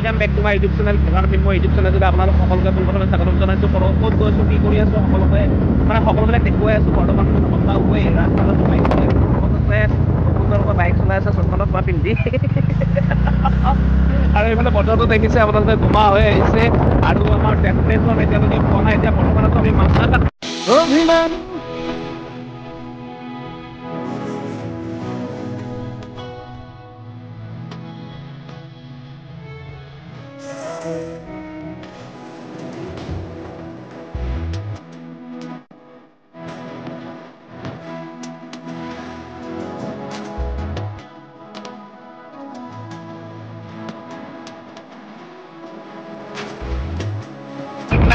Welcome back to my YouTube channel vegan film YouTube চেনেলটোত আপোনালোক সকলোকে পোনপ্ৰথমে স্বাগতম জনাইছোঁ। ক'ত গৈছোঁ কি কৰি আছোঁ সকলোকে মানে সকলোবিলাক দেখুৱাই আছোঁ। বৰ্তমান সপ্তাহ ৱে ৰাস্তাত বাইক চলাই সুন্দৰকৈ বাইক চলাই আছে চশমালত বা পিন্ধি আৰু এইফালে বতৰটো দেখিছে আপোনালোকে গোমা হৈ আহিছে আৰু আমাৰ ডেষ্টিনেশ্যন এতিয়ালৈকে পোৱা নাই। এতিয়া বৰ্তমান আছোঁ আমি মাছৰাঙাত। অভিমান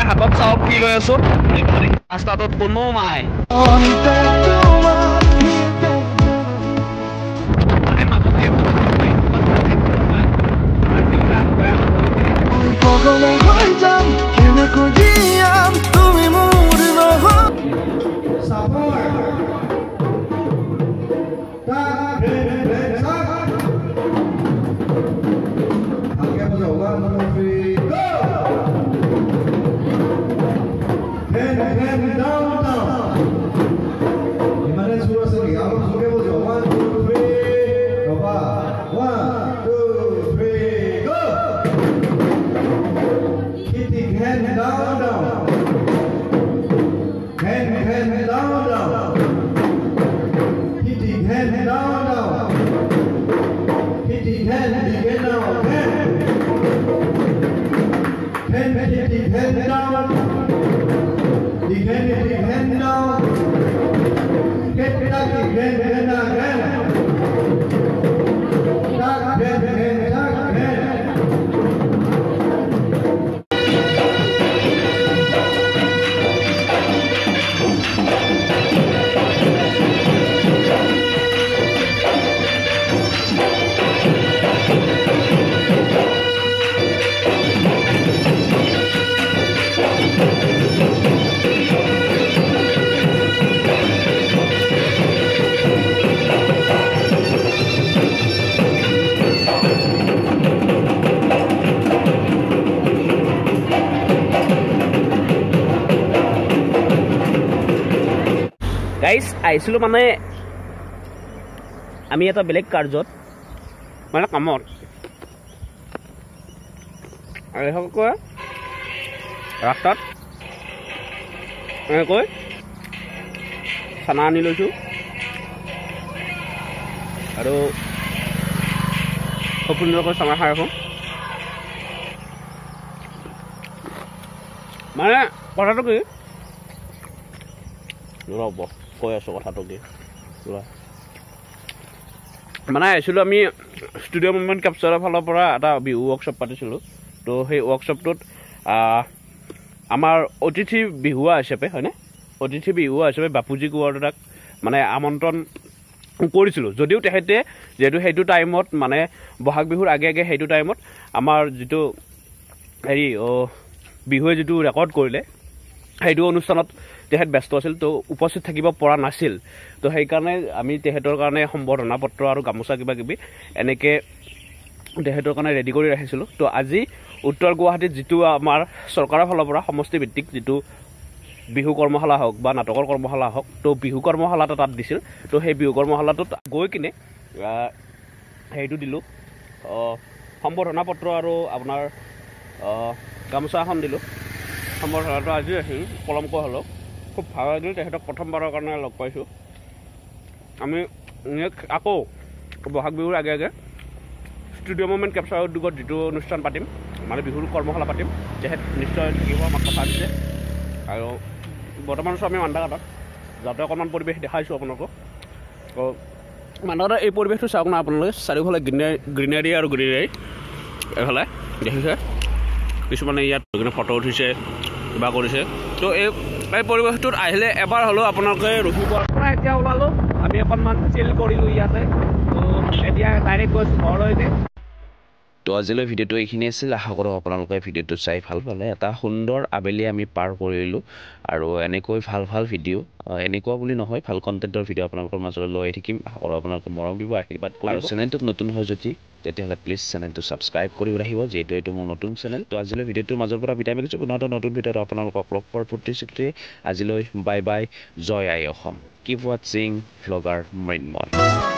হাতত চাওক কি লৈ আছোঁ। ৰাস্তাটোত কোনো নাই। গাইজ আহিছিলোঁ মানে আমি এটা বেলেগ কাৰ্যত মানে কামত এনেকৈ ৰাস্তাত এনেকৈ খানা আনি লৈছোঁ আৰু খুব সুন্দৰকৈ চানা খাই আছোঁ। মানে কথাটো কি ৰ'ব কৈ আছোঁ কথাটো কি মানে আহিছিলোঁ আমি ষ্টুডিঅ' মুভমেণ্ট কেপচাৰৰ ফালৰ পৰা এটা বিহু ৱৰ্কশ্বপ পাতিছিলোঁ। তো সেই ৱৰ্কশ্বপটোত আমাৰ অতিথি বিহুৱা হিচাপে হয়নে অতিথি বিহুৱা হিচাপে বাপুজি কোঁৱৰদাক মানে আমন্ত্ৰণ কৰিছিলোঁ। যদিও তেখেতে যিহেতু সেইটো টাইমত মানে বহাগ বিহুৰ আগে আগে সেইটো টাইমত আমাৰ যিটো বিহুৱে যিটো ৰেকৰ্ড কৰিলে সেইটো অনুষ্ঠানত তেখেত ব্যস্ত আছিল, তো উপস্থিত থাকিব পৰা নাছিল। তো সেইকাৰণে আমি তেখেতৰ কাৰণে সম্বৰ্ধনা পত্ৰ আৰু গামোচা কিবা কিবি এনেকৈ তেখেতৰ কাৰণে ৰেডি কৰি ৰাখিছিলোঁ। তো আজি উত্তৰ গুৱাহাটীত যিটো আমাৰ চৰকাৰৰ ফালৰ পৰা সমষ্টিভিত্তিক যিটো বিহু কৰ্মশালা হওক বা নাটকৰ কৰ্মশালা হওক, তো বিহু কৰ্মশালা এটা তাত দিছিল। তো সেই বিহু কৰ্মশালাটোত গৈ কিনে হেৰিটো দিলোঁ, সম্বৰ্ধনা পত্ৰ আৰু আপোনাৰ গামোচা এখন দিলোঁ। সম্বৰ্ধনাটো আজি আহিল পলমকৈ হ'লেও খুব ভাল লাগিল। তেখেতক প্ৰথমবাৰৰ কাৰণে লগ পাইছোঁ। আমি আকৌ বহাগ বিহুৰ আগে আগে ষ্টুডিঅ' মুভমেণ্ট কেপচাৰ উদ্যোগত যিটো অনুষ্ঠান পাতিম মানে বিহুৰ কৰ্মশালা পাতিম, তেখেত নিশ্চয় থাকিব আমাক কথা দিছে। আৰু বৰ্তমান আছোঁ আমি মান্দাঘাটত, যাতে অকণমান পৰিৱেশ দেখাইছোঁ আপোনালোকক। তো মান্দাঘাটৰ এই পৰিৱেশটো চাওক না আপোনালোকে, চাৰিওফালে গ্ৰীনাৰী আৰু গ্ৰীনাৰী। এইফালে দেখিছে কিছুমানে ইয়াত ফটো উঠিছে কিবা কৰিছে। তো এই পৰিৱেশটোত আহিলে এবাৰ হ'লেও আপোনালোকে ৰখিব। এতিয়া ওলালোঁ আমি অকণমান চিল কৰিলোঁ ইয়াতে। তো এতিয়া ডাইৰেক্ট গৈছোঁ ঘৰলৈকে। তো আজিলৈ ভিডিঅ'টো এইখিনি আছিল আশা কৰোঁ আপোনালোকে ভিডিঅ'টো চাই ভাল পালে এটা সুন্দৰ আবেলি আমি পাৰ কৰিলোঁ আৰু এনেকৈ ভাল ভিডিঅ' এনেকুৱা বুলি নহয় ভাল কণ্টেণ্টৰ ভিডিঅ' আপোনালোকৰ মাজলৈ লৈ থাকিম আশা কৰোঁ আপোনালোকে মৰম দিব আশীৰ্বাদ কৰিব আৰু চেনেলটোত নতুন হয় যদি তেতিয়াহ'লে প্লিজ চেনেলটো ছাবস্ক্ৰাইব কৰি ৰাখিব যিহেতু এইটো মোৰ নতুন চেনেল তো আজিলৈ ভিডিঅ'টোৰ মাজৰ পৰা বিদায় মাৰিছোঁ পুনৰ এটা নতুন ভিডিঅ'ত আপোনালোকক লগ পোৱাৰ প্ৰতিশ্ৰুতি আজিলৈ বাই বাই জয় আই অসম কিপ ৱাটছিং ভ্লগাৰ মৃন্ময়